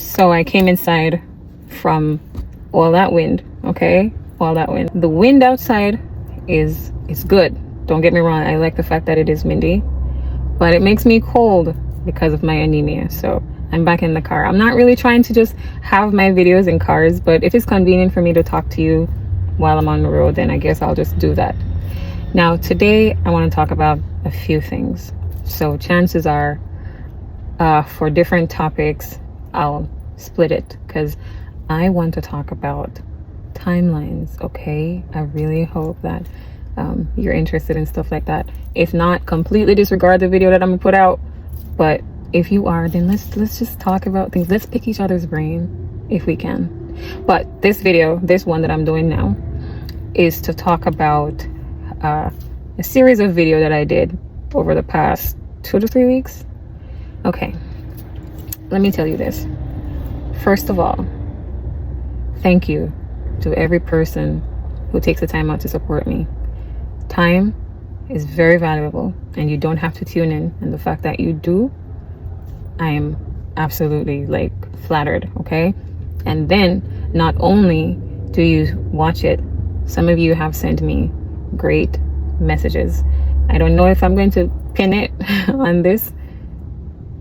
So I came inside from all that wind, okay? All that wind. The wind outside is good. Don't get me wrong. I like the fact that it is windy, but it makes me cold because of my anemia. So I'm back in the car. I'm not really trying to just have my videos in cars, but if it's convenient for me to talk to you while I'm on the road, then I guess I'll just do that. Now, today I want to talk about a few things. So chances are for different topics, I'll split it because I want to talk about timelines, okay? I really hope that you're interested in stuff like that. If not, completely disregard the video that I'm gonna put out. But if you are, then let's just talk about things. Let's pick each other's brain if we can. But this video, this one that I'm doing now, is to talk about a series of video that I did over the past 2 to 3 weeks. Okay, let me tell you this. First of all, thank you to every person who takes the time out to support me. Time is very valuable and you don't have to tune in, and the fact that you do, I am absolutely like flattered, okay? And then not only do you watch it, some of you have sent me great messages. I don't know if I'm going to pin it on this.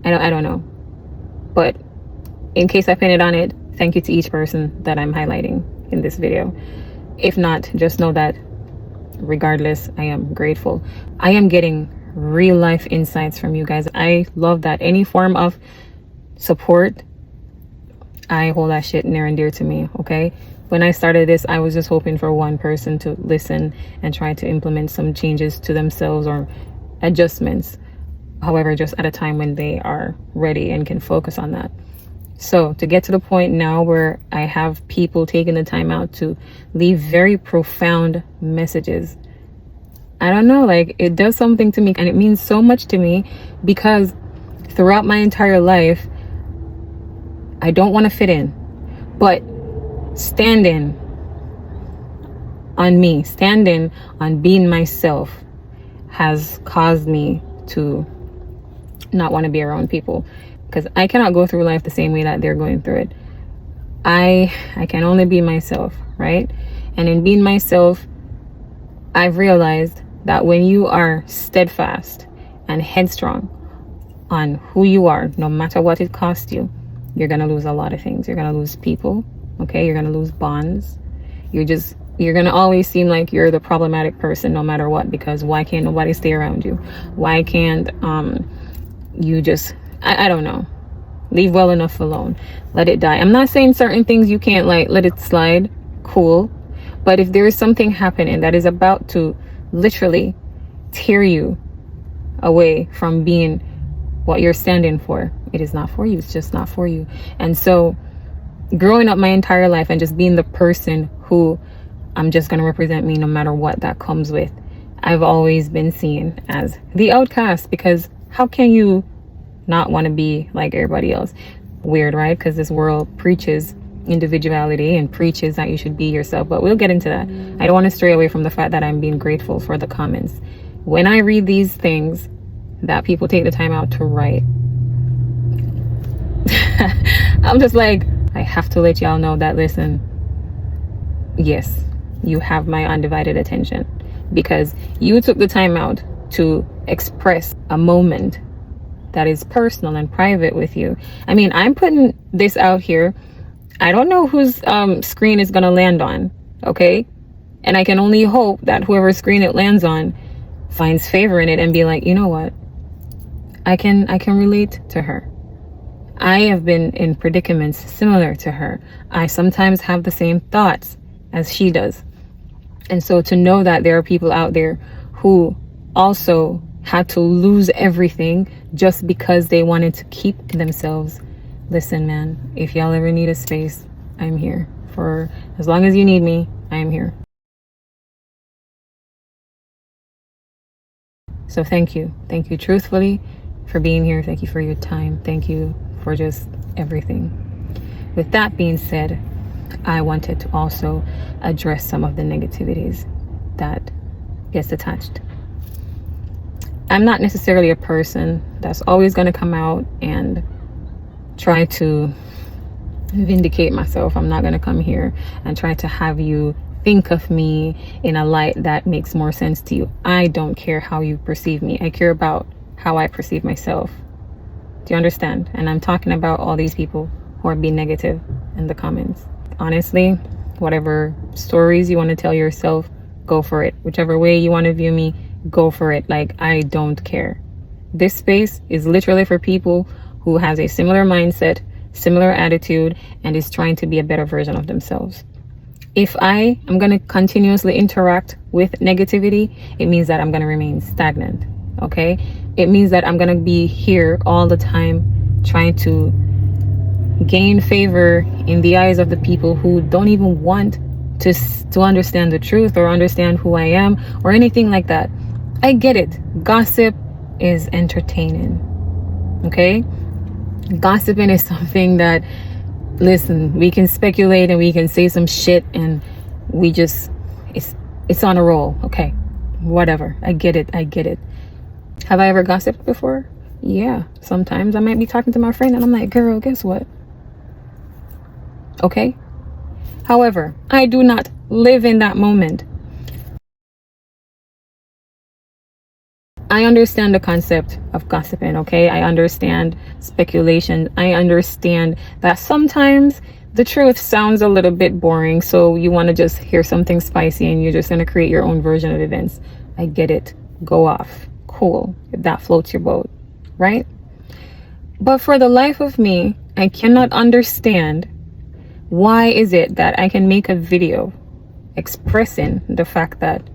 I don't know, but in case I pin it on it, thank you to each person that I'm highlighting in this video. If not, just know that regardless, I am grateful. I am getting real life insights from you guys. I love that. Any form of support, I hold that shit near and dear to me, okay? When I started this, I was just hoping for one person to listen and try to implement some changes to themselves or adjustments. However, just at a time when they are ready and can focus on that. So to get to the point now where I have people taking the time out to leave very profound messages, I don't know, like it does something to me, and it means so much to me because throughout my entire life, I don't want to fit in, but standing on me, standing on being myself has caused me to not want to be around people, because I cannot go through life the same way that they're going through it. I can only be myself, right? And in being myself, I've realized that when you are steadfast and headstrong on who you are, no matter what it costs you, you're gonna lose a lot of things. You're gonna lose people, okay? You're gonna lose bonds. You're gonna always seem like you're the problematic person no matter what, because why can't nobody stay around you? Why can't you just, I don't know, leave well enough alone, let it die? I'm not saying certain things you can't like let it slide, cool, but if there is something happening that is about to literally tear you away from being what you're standing for, it is not for you. It's just not for you. And so growing up my entire life and just being the person who I'm just going to represent me no matter what that comes with, I've always been seen as the outcast, because how can you not want to be like everybody else? Weird, right? Because this world preaches individuality and preaches that you should be yourself, but we'll get into that. I don't want to stray away from the fact that I'm being grateful for the comments. When I read these things that people take the time out to write, I'm just like, I have to let y'all know that, listen, yes, you have my undivided attention, because you took the time out to express a moment that is personal and private with you. I mean, I'm putting this out here. I don't know whose screen is gonna land on, okay? And I can only hope that whoever screen it lands on finds favor in it and be like, you know what? I can relate to her. I have been in predicaments similar to her. I sometimes have the same thoughts as she does. And so to know that there are people out there who also had to lose everything just because they wanted to keep themselves. Listen, man, if y'all ever need a space, I'm here. For as long as you need me, I am here. So thank you truthfully for being here. Thank you for your time. Thank you for just everything. With that being said, I wanted to also address some of the negativities that gets attached. I'm not necessarily a person that's always going to come out and try to vindicate myself. I'm not going to come here and try to have you think of me in a light that makes more sense to you. I don't care how you perceive me. I care about how I perceive myself. Do you understand? And I'm talking about all these people who are being negative in the comments. Honestly, whatever stories you want to tell yourself, go for it. Whichever way you want to view me, go for it. Like, I don't care. This space is literally for people who has a similar mindset, similar attitude, and is trying to be a better version of themselves. If I am going to continuously interact with negativity, it means that I'm going to remain stagnant. Okay? It means that I'm going to be here all the time trying to gain favor in the eyes of the people who don't even want to understand the truth or understand who I am or anything like that. I get it. Gossip is entertaining. Okay? Gossiping is something that, listen, we can speculate and we can say some shit and we just, it's on a roll. Okay, whatever. I get it. Have I ever gossiped before? Yeah, sometimes I might be talking to my friend and I'm like, girl, guess what? Okay. However, I do not live in that moment. I understand the concept of gossiping, okay? I understand speculation. I understand that sometimes the truth sounds a little bit boring, so you want to just hear something spicy and you're just going to create your own version of events. I get it. Go off. Cool. If that floats your boat, right? But for the life of me, I cannot understand why is it that I can make a video expressing the fact that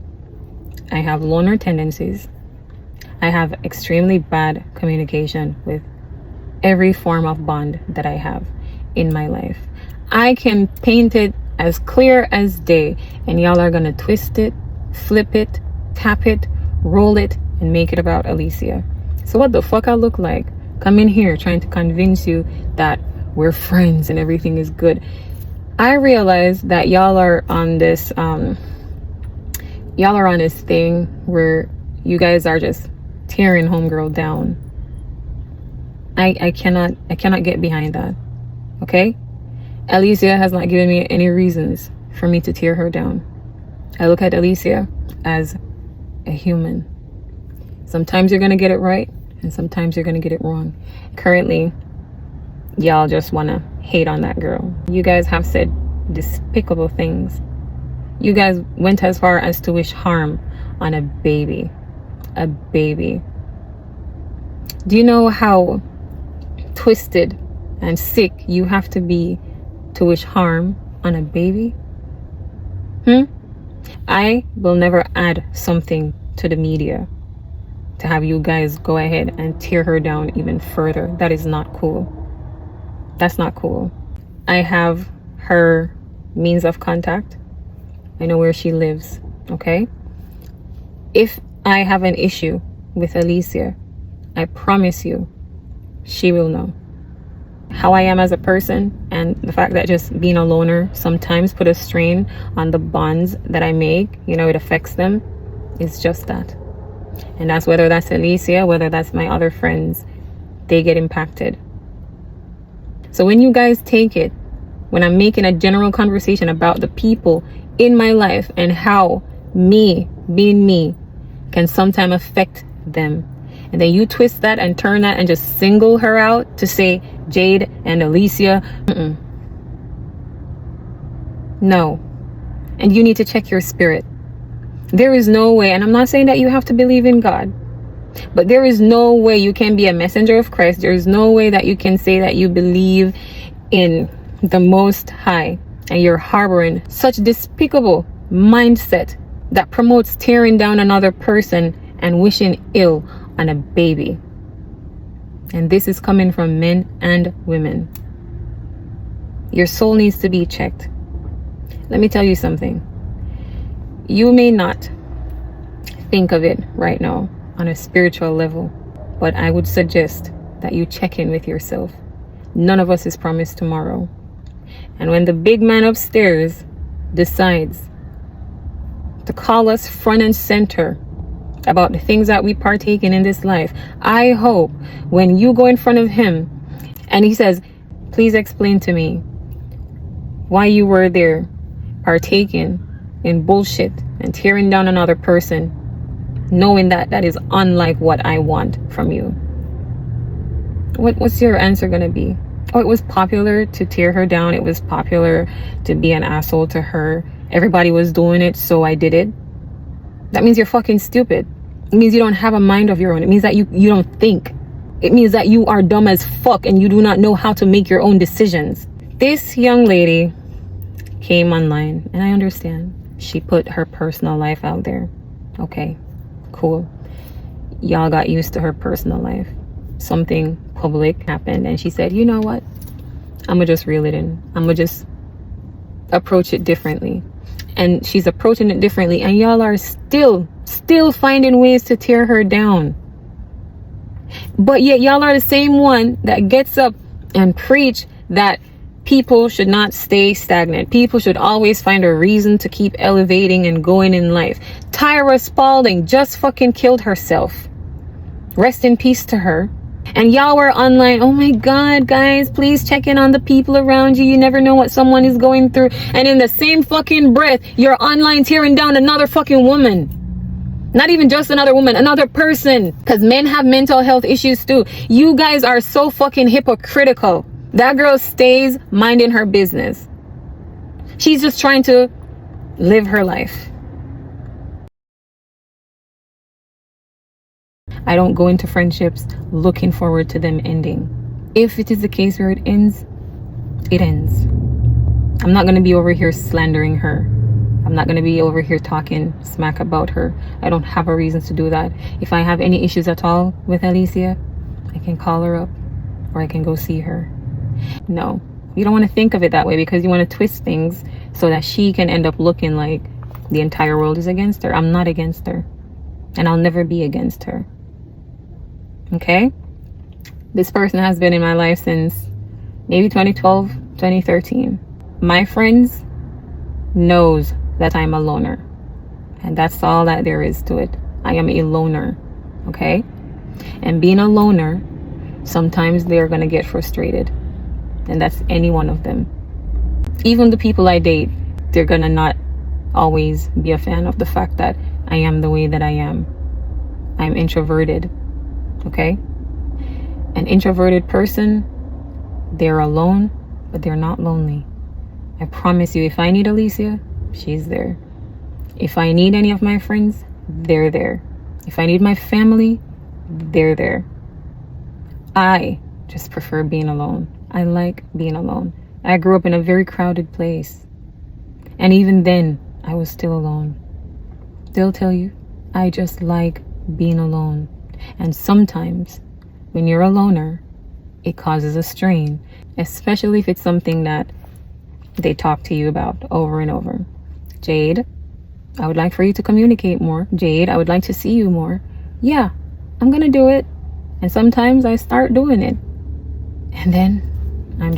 I have loner tendencies. I have extremely bad communication with every form of bond that I have in my life. I can paint it as clear as day, and y'all are gonna twist it, flip it, tap it, roll it, and make it about Alicia. So what the fuck I look like? Come in here trying to convince you that we're friends and everything is good. I realize that y'all are on this thing where you guys are just tearing homegirl down. I cannot get behind that. Okay? Alicia has not given me any reasons for me to tear her down. I look at Alicia as a human. Sometimes you're gonna get it right and sometimes you're gonna get it wrong. Currently, y'all just wanna hate on that girl. You guys have said despicable things. You guys went as far as to wish harm on a baby. A baby. Do you know how twisted and sick you have to be to wish harm on a baby? I will never add something to the media to have you guys go ahead and tear her down even further. That is not cool. That's not cool. I have her means of contact. I know where she lives. Okay? If I have an issue with Alicia, I promise you, she will know. How I am as a person and the fact that just being a loner sometimes put a strain on the bonds that I make, you know, it affects them. It's just that. And that's whether that's Alicia, whether that's my other friends, they get impacted. So when you guys take it, when I'm making a general conversation about the people in my life and how me being me can sometimes affect them, and then you twist that and turn that and just single her out to say Jade and Alicia, no. And you need to check your spirit. There is no way, and I'm not saying that you have to believe in God, but there is no way you can be a messenger of Christ. There is no way that you can say that you believe in the Most High and you're harboring such despicable mindset that promotes tearing down another person and wishing ill on a baby. And this is coming from men and women. Your soul needs to be checked. Let me tell you something. You may not think of it right now on a spiritual level, but I would suggest that you check in with yourself. None of us is promised tomorrow. And when the big man upstairs decides to call us front and center about the things that we partake in this life, I hope when you go in front of him and he says, please explain to me, why you were there partaking in bullshit and tearing down another person, knowing that that is unlike what I want from you. What's your answer gonna be? Oh, it was popular to tear her down. It was popular to be an asshole to her. Everybody was doing it, so I did it. That means you're fucking stupid. It means you don't have a mind of your own. It means that you don't think. It means that you are dumb as fuck and you do not know how to make your own decisions. This young lady came online, and I understand. She put her personal life out there. Okay, cool. Y'all got used to her personal life. Something public happened, and she said, you know what? I'm gonna just reel it in. I'm gonna just approach it differently. And she's approaching it differently, and y'all are still finding ways to tear her down. But yet y'all are the same one that gets up and preach that people should not stay stagnant. People should always find a reason to keep elevating and going in life. Tyra Spalding just fucking killed herself. Rest in peace to her. And y'all were online, oh my God, guys, please check in on the people around you. You never know what someone is going through. And in the same fucking breath, you're online tearing down another fucking woman. Not even just another woman, another person. Because men have mental health issues too. You guys are so fucking hypocritical. That girl stays minding her business. She's just trying to live her life. I don't go into friendships looking forward to them ending. If it is the case where it ends, it ends. I'm not going to be over here slandering her. I'm not going to be over here talking smack about her. I don't have a reason to do that. If I have any issues at all with Alicia, I can call her up or I can go see her. No, you don't want to think of it that way because you want to twist things so that she can end up looking like the entire world is against her. I'm not against her, and I'll never be against her. Okay? This person has been in my life since maybe 2012, 2013. My friends knows that I'm a loner, and that's all that there is to it. I am a loner. Okay? And being a loner, sometimes they're gonna get frustrated, and that's any one of them. Even the people I date, they're gonna not always be a fan of the fact that I am the way that I am. I'm introverted. Okay? An introverted person, they're alone, but they're not lonely. I promise you, if I need Alicia, she's there. If I need any of my friends, they're there. If I need my family, they're there. I just prefer being alone. I like being alone. I grew up in a very crowded place. And even then, I was still alone. They'll tell you, I just like being alone. And sometimes, when you're a loner, it causes a strain, especially if it's something that they talk to you about over and over. Jade, I would like for you to communicate more. Jade, I would like to see you more. Yeah, I'm gonna do it. And sometimes I start doing it. And then I'm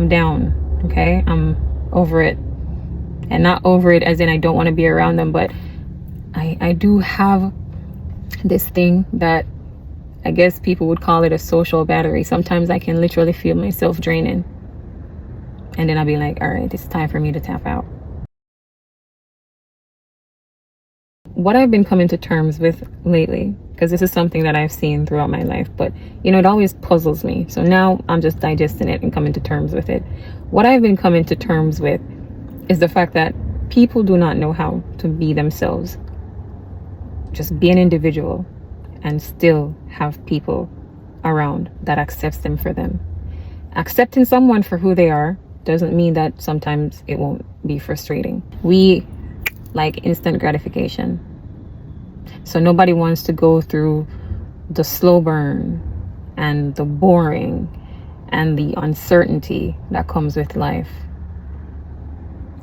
down, okay? I'm over it. And not over it as in I don't want to be around them, but I do have this thing that I guess people would call it a social battery. Sometimes I can literally feel myself draining. And then I'll be like, all right, it's time for me to tap out. What I've been coming to terms with lately, because this is something that I've seen throughout my life, but you know, it always puzzles me. So now I'm just digesting it and coming to terms with it. What I've been coming to terms with is the fact that people do not know how to be themselves. Just be an individual and still have people around that accepts them for them. Accepting someone for who they are doesn't mean that sometimes it won't be frustrating. We like instant gratification. So nobody wants to go through the slow burn and the boring and the uncertainty that comes with life.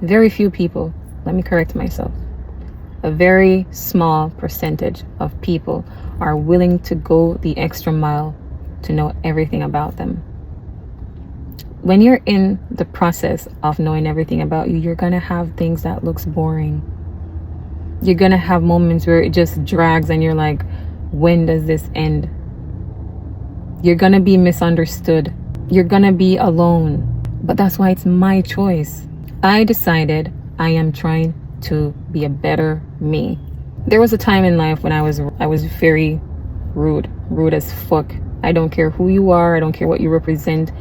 Very few people, let me correct myself, a very small percentage of people are willing to go the extra mile to know everything about them. When you're in the process of knowing everything about you, you're gonna have things that looks boring. You're gonna have moments where it just drags and you're like, when does this end? You're gonna be misunderstood. You're gonna be alone. But that's why it's my choice. I decided I am trying to be a better me. There was a time in life when I was very rude as fuck. I don't care who you are. I don't care what you represent.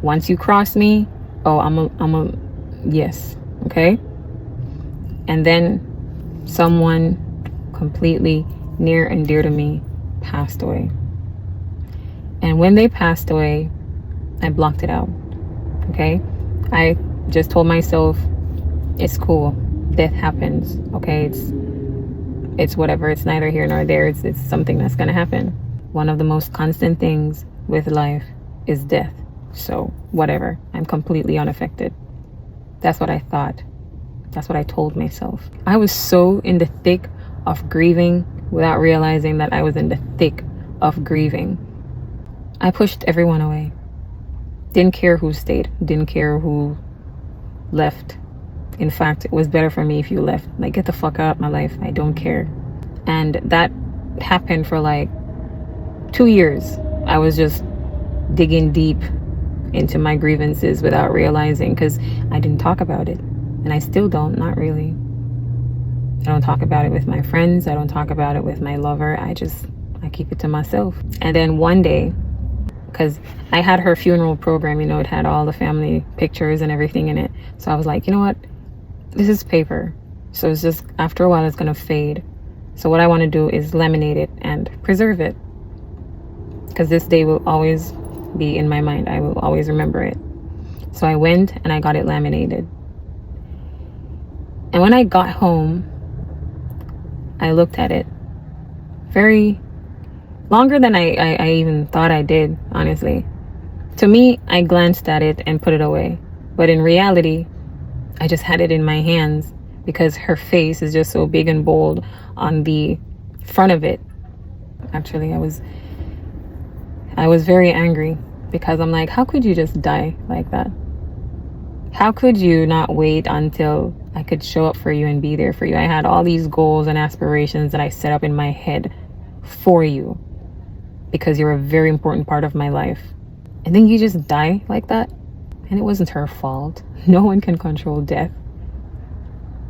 Once you cross me, oh, I'm a yes, okay? And then someone completely near and dear to me passed away. And when they passed away, I blocked it out, okay? I just told myself, it's cool. Death happens, okay? It's whatever. It's neither here nor there. It's something that's gonna happen. One of the most constant things with life is death. So whatever. I'm completely unaffected. That's what I thought. That's what I told myself. I was so in the thick of grieving without realizing that I was in the thick of grieving. I pushed everyone away. Didn't care who stayed. Didn't care who left. In fact, it was better for me if you left. Like, get the fuck out of my life. I don't care. And that happened for like 2 years. I was just digging deep into my grievances without realizing, because I didn't talk about it. And I still don't, not really. I don't talk about it with my friends. I don't talk about it with my lover. I keep it to myself. And then one day, because I had her funeral program, you know, it had all the family pictures and everything in it. So I was like, you know what? This is paper. So it's just, after a while, it's going to fade. So what I want to do is laminate it and preserve it. Because this day will always be in my mind. I will always remember it. So I went and I got it laminated. And when I got home, I looked at it very longer than I even thought I did, honestly. To me, I glanced at it and put it away. But in reality, I just had it in my hands because her face is just so big and bold on the front of it. Actually, I was very angry because I'm like, how could you just die like that? How could you not wait until I could show up for you and be there for you? I had all these goals and aspirations that I set up in my head for you because you're a very important part of my life. And then you just die like that? And it wasn't her fault. No one can control death.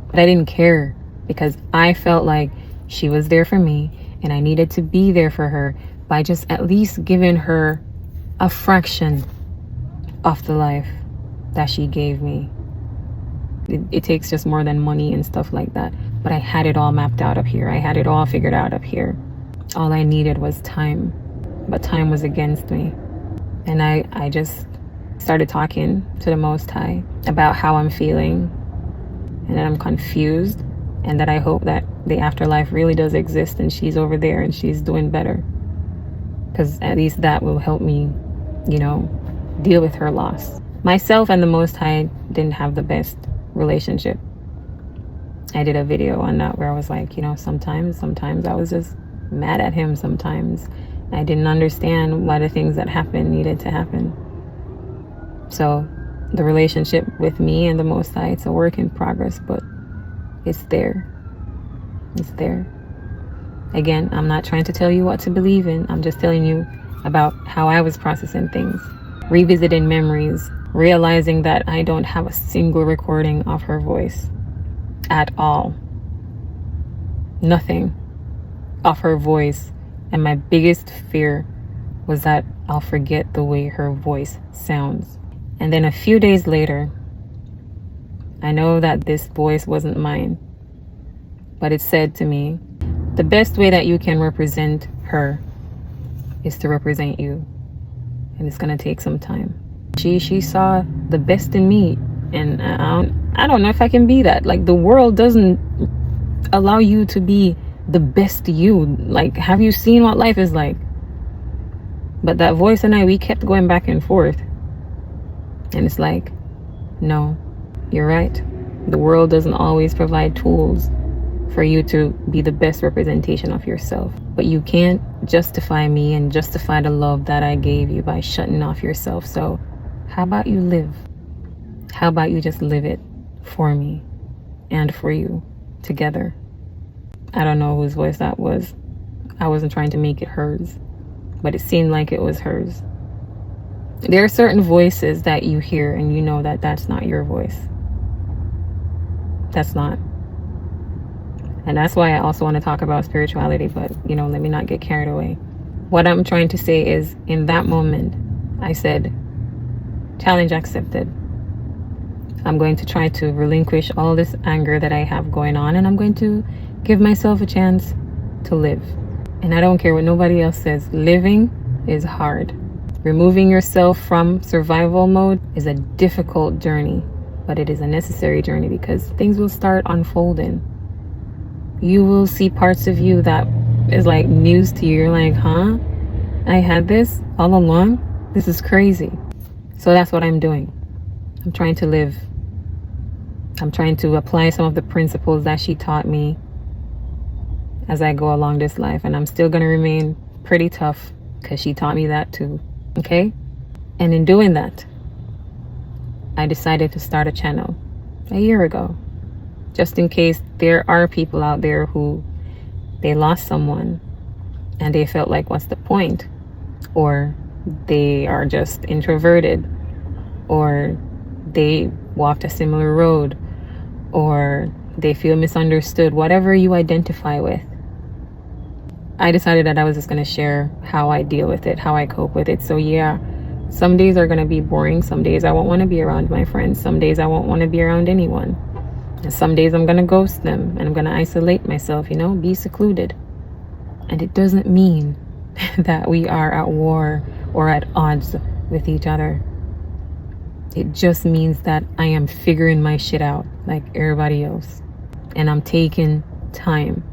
But I didn't care because I felt like she was there for me and I needed to be there for her by just at least giving her a fraction of the life that she gave me. It takes just more than money and stuff like that. But I had it all mapped out up here. I had it all figured out up here. All I needed was time. But time was against me. And I just started talking to the Most High about how I'm feeling. And that I'm confused. And that I hope that the afterlife really does exist and she's over there and she's doing better. Because at least that will help me, you know, deal with her loss. Myself and the Most High didn't have the best relationship. I did a video on that where I was like, you know, sometimes I was just mad at him. Sometimes I didn't understand why the things that happened needed to happen. So the relationship with me and the Most High, it's a work in progress, but it's there. It's there. Again, I'm not trying to tell you what to believe in. I'm just telling you about how I was processing things, revisiting memories, realizing that I don't have a single recording of her voice at all. Nothing of her voice. And my biggest fear was that I'll forget the way her voice sounds. And then a few days later, I know that this voice wasn't mine, but it said to me, the best way that you can represent her is to represent you. And it's gonna take some time. She saw the best in me, and I don't know if I can be that. Like, the world doesn't allow you to be the best you. Like, have you seen what life is like? But that voice and we kept going back and forth, and it's like, no, you're right. The world doesn't always provide tools for you to be the best representation of yourself. But you can't justify me and justify the love that I gave you by shutting off yourself. So how about you live? How about you just live it for me and for you together? I don't know whose voice that was. I wasn't trying to make it hers, but it seemed like it was hers. There are certain voices that you hear and you know that that's not your voice. That's not. And that's why I also want to talk about spirituality, but you know, let me not get carried away. What I'm trying to say is, in that moment, I said, challenge accepted. I'm going to try to relinquish all this anger that I have going on, and I'm going to give myself a chance to live. And I don't care what nobody else says. Living is hard. Removing yourself from survival mode is a difficult journey, but it is a necessary journey because things will start unfolding. You will see parts of you that is like news to you. You're like, huh? I had this all along? This is crazy. So that's what I'm doing. I'm trying to live. I'm trying to apply some of the principles that she taught me as I go along this life. And I'm still going to remain pretty tough because she taught me that too. Okay? And in doing that, I decided to start a channel a year ago. Just in case there are people out there who they lost someone and they felt like, what's the point? Or they are just introverted, or they walked a similar road, or they feel misunderstood, whatever you identify with. I decided that I was just going to share how I deal with it, how I cope with it. So yeah, some days are going to be boring. Some days I won't want to be around my friends. Some days I won't want to be around anyone. And some days I'm going to ghost them and I'm going to isolate myself, you know, be secluded. And it doesn't mean that we are at war or at odds with each other. It just means that I am figuring my shit out like everybody else. And I'm taking time.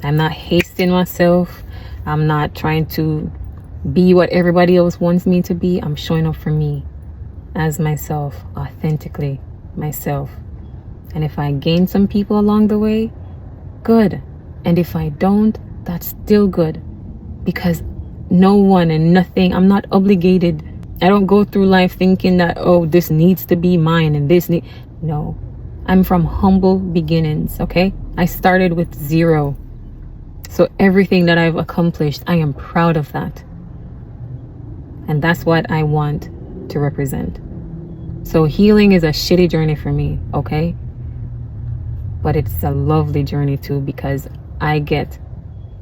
I'm not hasting myself. I'm not trying to be what everybody else wants me to be. I'm showing up for me as myself, authentically myself. And if I gain some people along the way, good. And if I don't, that's still good. Because no one and nothing, I'm not obligated. I don't go through life thinking that, oh, this needs to be mine and this no. I'm from humble beginnings, okay? I started with 0. So everything that I've accomplished, I am proud of that. And that's what I want to represent. So healing is a shitty journey for me, okay? But it's a lovely journey too, because I get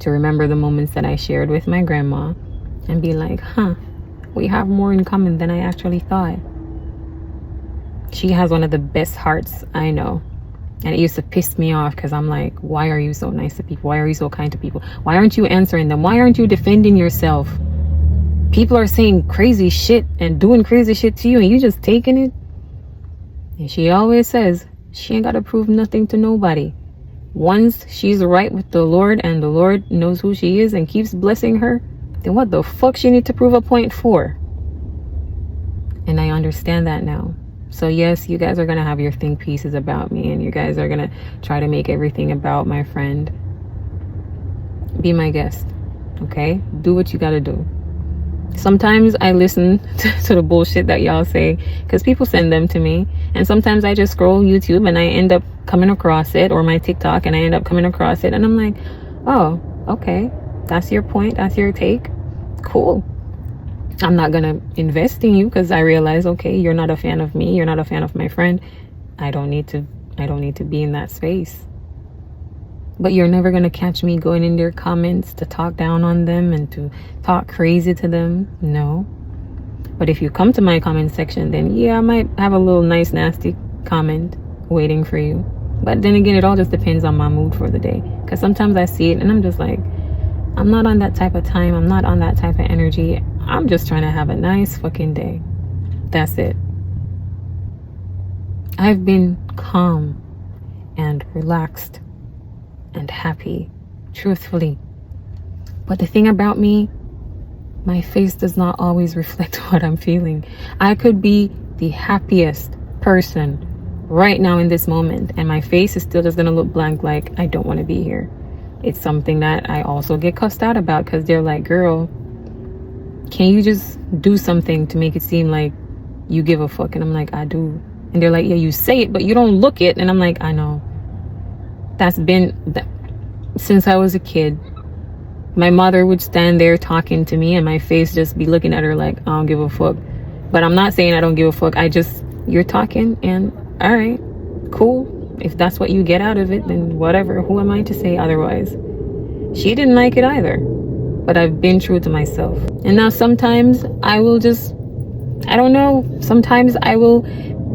to remember the moments that I shared with my grandma and be like, huh, we have more in common than I actually thought. She has one of the best hearts I know. And it used to piss me off because I'm like, why are you so nice to people? Why are you so kind to people? Why aren't you answering them? Why aren't you defending yourself? People are saying crazy shit and doing crazy shit to you and you just taking it. And she always says, she ain't got to prove nothing to nobody. Once she's right with the Lord and the Lord knows who she is and keeps blessing her, then what the fuck she need to prove a point for? And I understand that now. So yes, you guys are going to have your think pieces about me and you guys are going to try to make everything about my friend. Be my guest, okay? Do what you got to do. Sometimes I listen to the bullshit that y'all say because people send them to me. And sometimes I just scroll YouTube and I end up coming across it, or my TikTok, and I end up coming across it. And I'm like, oh, okay. That's your point. That's your take. Cool. I'm not going to invest in you because I realize, okay, you're not a fan of me. You're not a fan of my friend. I don't need to be in that space. But you're never going to catch me going in their comments to talk down on them and to talk crazy to them. No. But if you come to my comment section, then yeah, I might have a little nice, nasty comment waiting for you. But then again, it all just depends on my mood for the day. Because sometimes I see it and I'm just like, I'm not on that type of time. I'm not on that type of energy. I'm just trying to have a nice fucking day. That's it. I've been calm and relaxed and happy, truthfully. But the thing about me, my face does not always reflect what I'm feeling. I could be the happiest person right now in this moment and my face is still just gonna look blank, like I don't want to be here. It's something that I also get cussed out about because they're like, girl, can you just do something to make it seem like you give a fuck? And I'm like, I do. And they're like, yeah, you say it but you don't look it. And I'm like, I know. That's been that since I was a kid. My mother would stand there talking to me and my face just be looking at her like, I don't give a fuck. But I'm not saying I don't give a fuck. You're talking and all right, cool. If that's what you get out of it, then whatever. Who am I to say otherwise? She didn't like it either. But I've been true to myself. And now sometimes I will just, I don't know, sometimes I will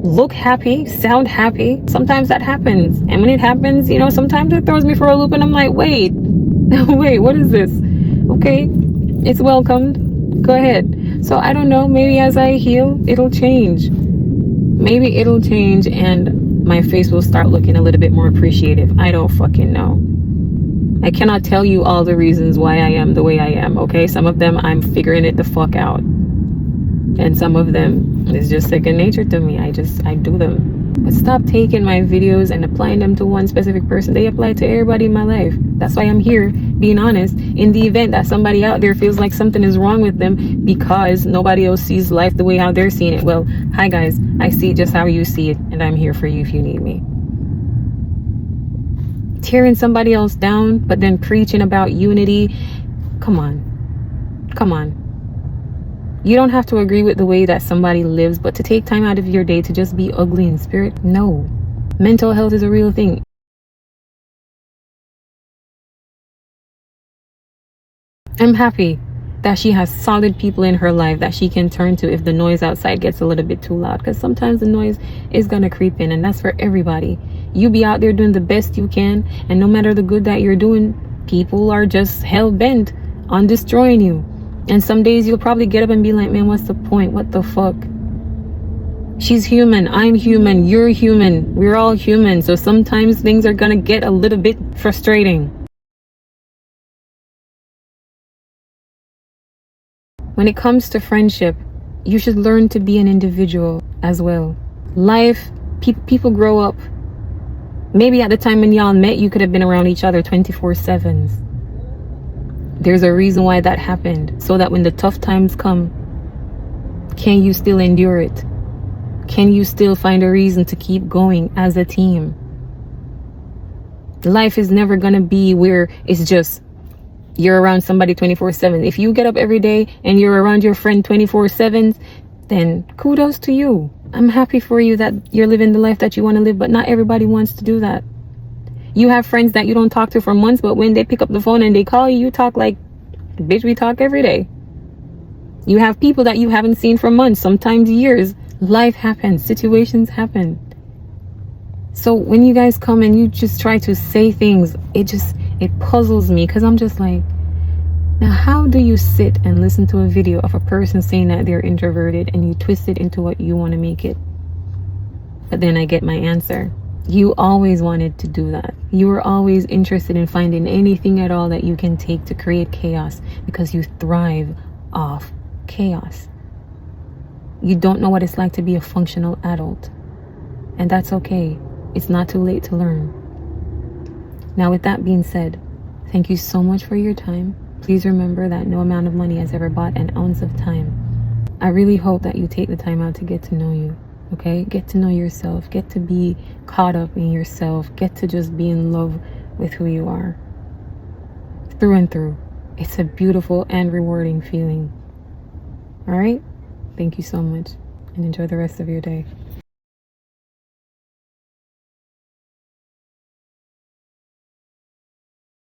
look happy, sound happy. Sometimes that happens. And when it happens, you know, sometimes it throws me for a loop and I'm like, wait, what is this? Okay, it's welcomed. Go ahead. So I don't know, maybe as I heal, it'll change. Maybe it'll change and my face will start looking a little bit more appreciative. I don't fucking know. I cannot tell you all the reasons why I am the way I am, okay? Some of them I'm figuring it the fuck out. And some of them is just second nature to me. I do them. But stop taking my videos and applying them to one specific person. They apply to everybody in my life. That's why I'm here, being honest. In the event that somebody out there feels like something is wrong with them because nobody else sees life the way how they're seeing it. Well, hi guys, I see it just how you see it, and I'm here for you if you need me. Tearing somebody else down, but then preaching about unity. Come on. Come on. You don't have to agree with the way that somebody lives, but to take time out of your day to just be ugly in spirit, no. Mental health is a real thing. I'm happy that she has solid people in her life that she can turn to if the noise outside gets a little bit too loud, because sometimes the noise is gonna creep in, and that's for everybody. You be out there doing the best you can, and no matter the good that you're doing, people are just hell-bent on destroying you. And some days you'll probably get up and be like, man, what's the point? What the fuck? She's human. I'm human. You're human. We're all human. So sometimes things are gonna get a little bit frustrating. When it comes to friendship, you should learn to be an individual as well. Life, people grow up. Maybe at the time when y'all met, you could have been around each other 24/7. There's a reason why that happened. So that when the tough times come, can you still endure it? Can you still find a reason to keep going as a team? Life is never gonna be where it's just you're around somebody 24/7. If you get up every day and you're around your friend 24/7, then kudos to you. I'm happy for you that you're living the life that you want to live, but not everybody wants to do that. You have friends that you don't talk to for months, but when they pick up the phone and they call you, you talk like, bitch, we talk every day. You have people that you haven't seen for months, sometimes years. Life happens, situations happen. So when you guys come and you just try to say things, it puzzles me, because I'm just like, now how do you sit and listen to a video of a person saying that they're introverted and you twist it into what you want to make it? But then I get my answer. You always wanted to do that. You were always interested in finding anything at all that you can take to create chaos, because you thrive off chaos. You don't know what it's like to be a functional adult, and that's okay. It's not too late to learn. Now, with that being said, thank you so much for your time. Please remember that no amount of money has ever bought an ounce of time. I really hope that you take the time out to get to know you. Okay, get to know yourself, get to be caught up in yourself, get to just be in love with who you are through and through. It's a beautiful and rewarding feeling. All right, thank you so much and enjoy the rest of your day.